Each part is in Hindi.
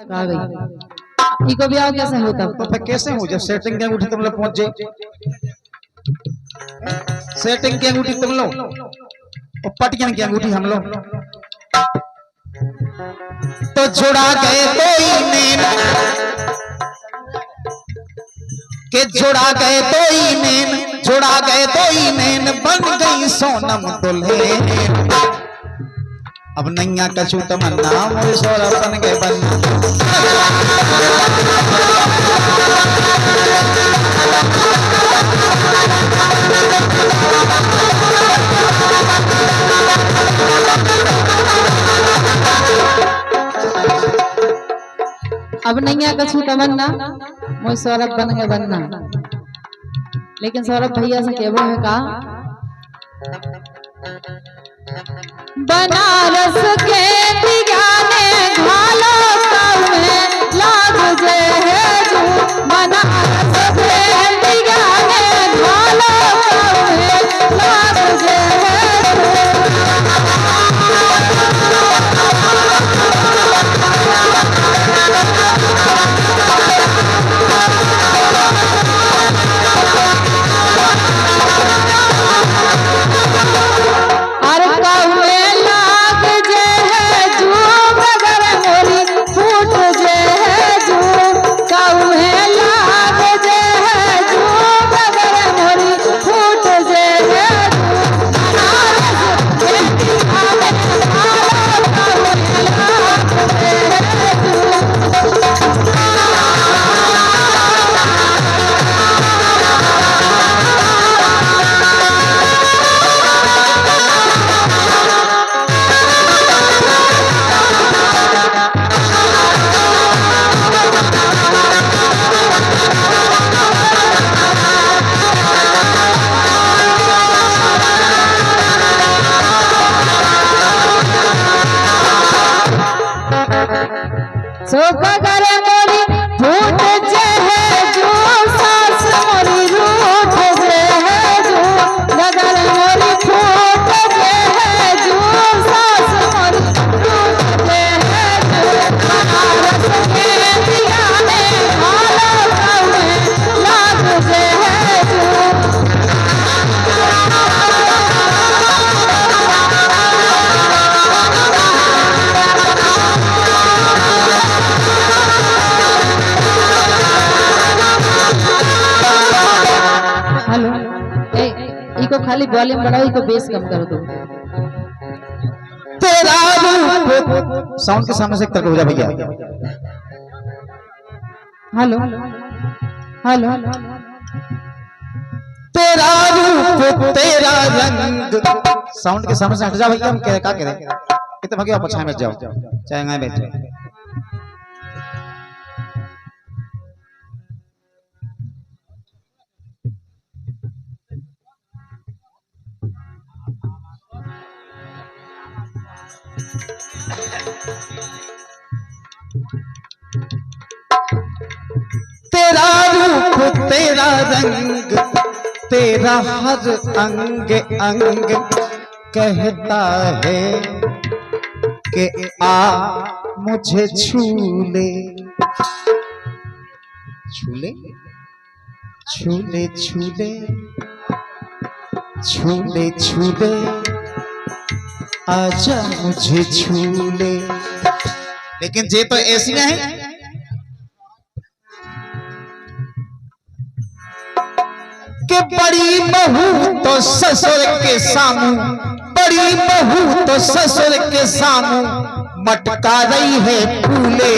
आ गई इको ब्याह कैसे होता? तो फिर कैसे हो जब सेटिंग की अंगूठी तुम लोग पहुंच जाए? सेटिंग की अंगूठी तुम लोग और पटियन की अंगूठी हम लोग, तो जुड़ा गए कोई नैन के जुड़ा गए कोई नैन, जुड़ा गए कोई नैन, बन गई सोनम दुल्हन। अब नैया कछू तमन्ना मोर सोरा बन गए बन्ना। अब नैया कछू तमन्ना मोर सौरभ बन गए बनना। लेकिन सौरभ भैया से कहबो है का बनारस के दिगाने घालो कौने लाग जे है जू। बनारस के दिगाने घालो कौने लाग जे है सो कगर मोरी फूट जे है जो सास मोरी रूठ जे है जो। कगर मोरी फूट जे है जो सास मोरी रूठ जे है जो। बनारस के दिगाने घालो कौने लाग जे है जो। हेलो इको खाली वॉल्यूम बढ़ाओ, इको बेस कम कर दो। तेरा रूप साउंड के सामने से एक तरफ हो जा भैया। हेलो हेलो तेरा रूप तेरा रंग, साउंड के सामने से हट जा भैया। हम क्या कह रहे कितने भगे आप छाए में जाओ चाहे गाय बैठ जाओ। तेरा रूप तेरा रंग, तेरा हर अंग अंग कहता है कि आ मुझे छू ले। छूले छूले छूले छूले छूले आजा मुझे छूले। लेकिन जे तो ऐसी है कि बड़ी बहू तो ससुर के सामू, बड़ी बहू तो ससुर के सामू मटका रही है फूले।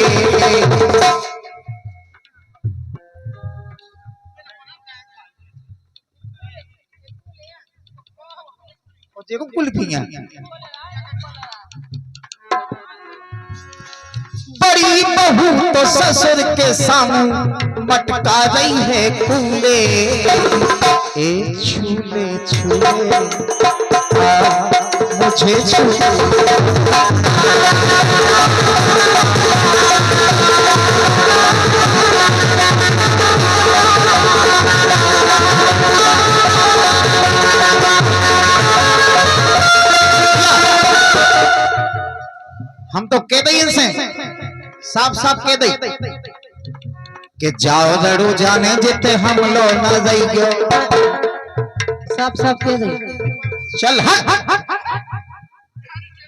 देखो कुल्फियां बड़ी बहू तो ससुर के सामू मटका रही है फूले। ए छूले छूले मुझे छूले। हम तो कहते ही इनसे साफ साफ कह दे कि जाओ लड़ू जाने जिते हम लो न जाइयो। सब सब कह दे। चल हट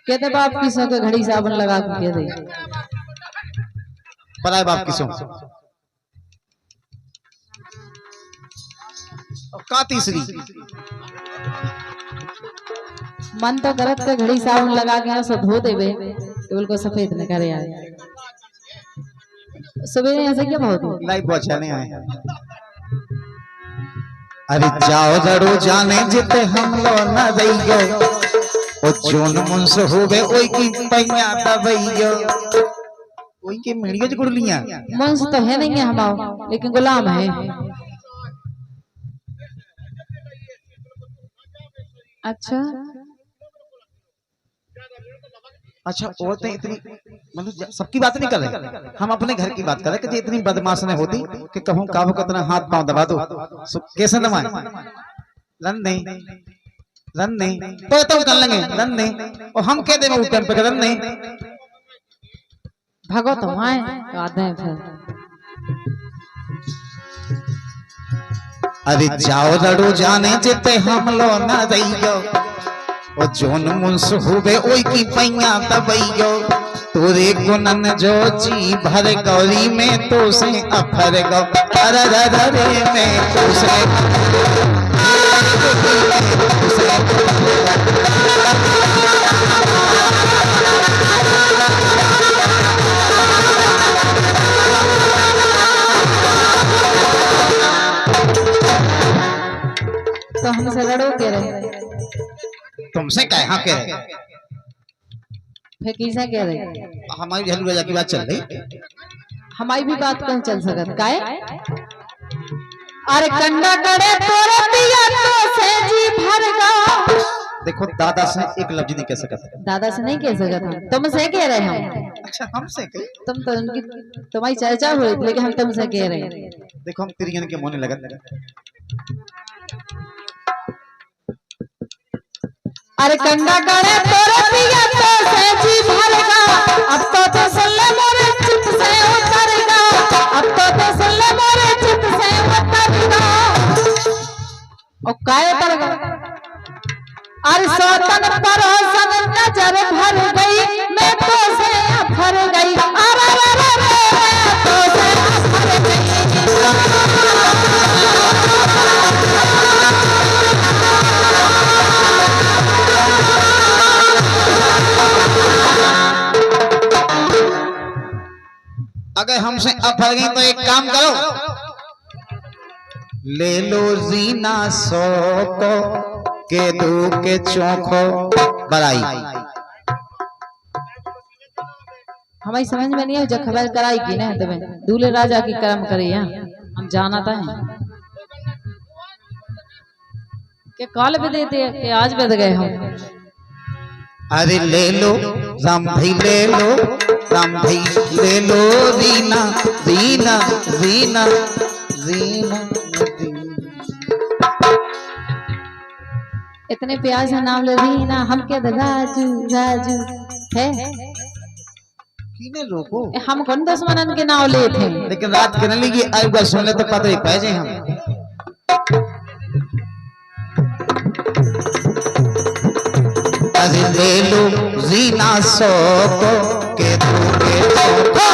कहते बाप की सौ के घड़ी साबुन लगा के कह दे। पराए बाप की सौ का तीसरी मन तो करत के घड़ी साबुन लगा के सो धो देवे टेबल को सफेद न करे यार। सवेरे ऐसे क्या बहुत लाइव पहुंचाने आए। अरे जाओ जरूर जाने जिते हम लो न जाइयो ओ जोन मुंस होवे ओई की पैया दबइयो ओई के मेड़ियो ज गुड़लियां। मुंस तो है नहीं है हमाओ लेकिन गुलाम है। अच्छा अच्छा औरतें इतनी मतलब सबकी बात नहीं कर रहे, हम अपने घर की बात कर रहे कि इतनी बदमाश नहीं होती कि कहूँ काबू का इतना हाथ पांव दबा दो कैसे दबाए। रन नहीं तो कर लेंगे रन नहीं और हम कह देंगे उस टाइम पे रन नहीं भागो तो आए आधे फिर। अरे जाओ लड़ू जाने जिते हम लो न जाइयो ओ जोन मुंस हुवे ओई की पैया दबइयो तोरे गुनन जो जी भर गौरी में तो से अफर गौ अरे में तो से तो हमसे लड़ो कह रहे तुमसे कहा कह रहे फिर किसे कह रहे। हमारी झलू राजा की बात चल रही हमारी भी बात कहीं चल सकत काहे। अरे कंडा करे तोरे पिया तो से जी भर गो। देखो दादा से एक लफ्ज नहीं कह सकता। दादा से नहीं कह सकत हम तुमसे कह रहे हैं। अच्छा हमसे कह तुम तो उनकी तुम्हारी चर्चा हुई लेकिन हम तुमसे कह रहे हैं। देखो हम तिरियन के मोने लगत। अरे कंडा करे तोरे पिया तो से जी भर गो। अब तो सल्ले मोरे चित से उतरेगा। अब तो सल्ले मोरे चित से उतरेगा। ओ काय उतर गो। अरे सोतन पर सन नजर भर गई मैं तो से भर गई। अरे मैं तो से भर गई। अगर हमसे अफर गई तो एक काम करो ले लो जीना सो को के दो के चौखो बड़ाई। हमारी समझ में नहीं है जब खबर कराई की ना तुम्हें दूल्हे राजा की कर्म करी है हम जाना था कि काल भी देते कि आज बद गए हम। अरे ले लो राम भाई ले लो राम भाई ले लो रीना रीना रीना रीना इतने प्यार से नाम ले रीना हम क्या राजू राजू है किने रोको हम कौन दुश्मनन के नाम ले थे। लेकिन रात के न लगी आई बार सुन ले तो पता ही पाए जाए हम। अरे ले लो रीना सो को के दो के चौखो।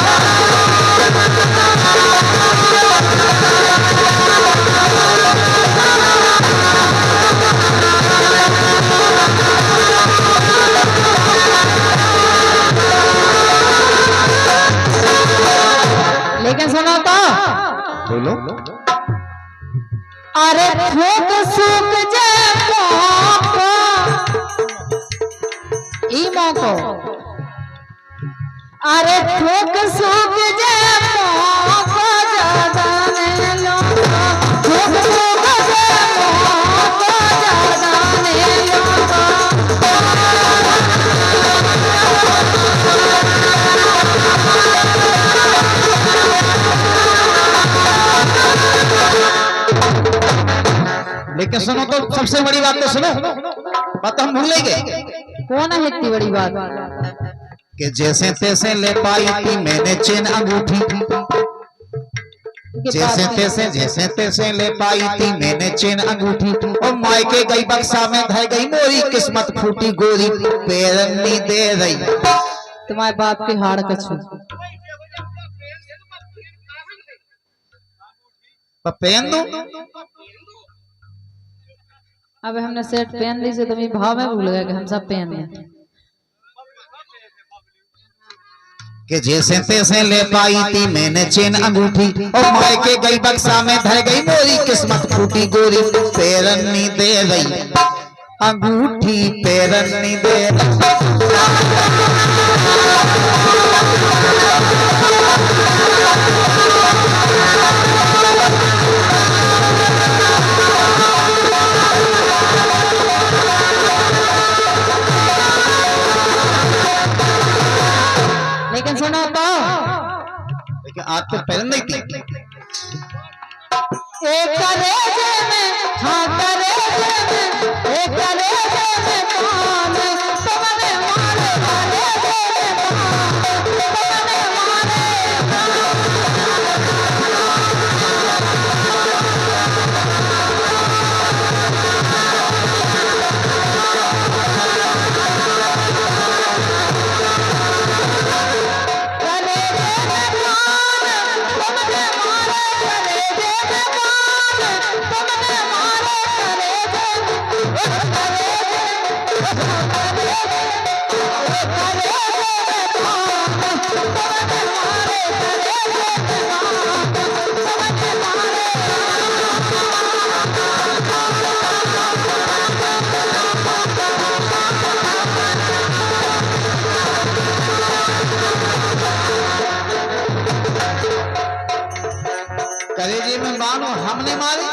लेकिन सुनो तो बोलो अरे फूक सूख जाए ई मौको। अरे फूक सूख जाए लेकिन सुनो तो सबसे बड़ी बात तो सुनो बात तो हम भूल गए। कौन है इतनी बड़ी बात। कि जैसे तैसे ले पाई थी मैंने चेन अंगूठी, जैसे तैसे ले पाई थी मैंने चेन अंगूठी, और मायके गई बक्सा में धर गई मोरी किस्मत फूटी गोरी पैरनी दे रही। तुम्हारे बाप के हाड़ कछु पहन दो। अब हमने सेट पहन ली से तुम्हें भाव में भूल गए कि हम सब पहन लें। कि जैसे तैसे ले पाई थी मैंने चेन अंगूठी, और मायके गई बक्सा में धर गई मोरी किस्मत फूटी गोरी पैरनी दे रही, अंगूठी पैरनी दे रही। लेकिन सुनो तो, लेकिन आज तो पहन नहीं थी। एक कलेजे में, हाँ कलेजे में, एक कलेजे में कौन तुमने मारे कलेजे में कौन तुमने मारे। कलेजे में बानो हमने मारी,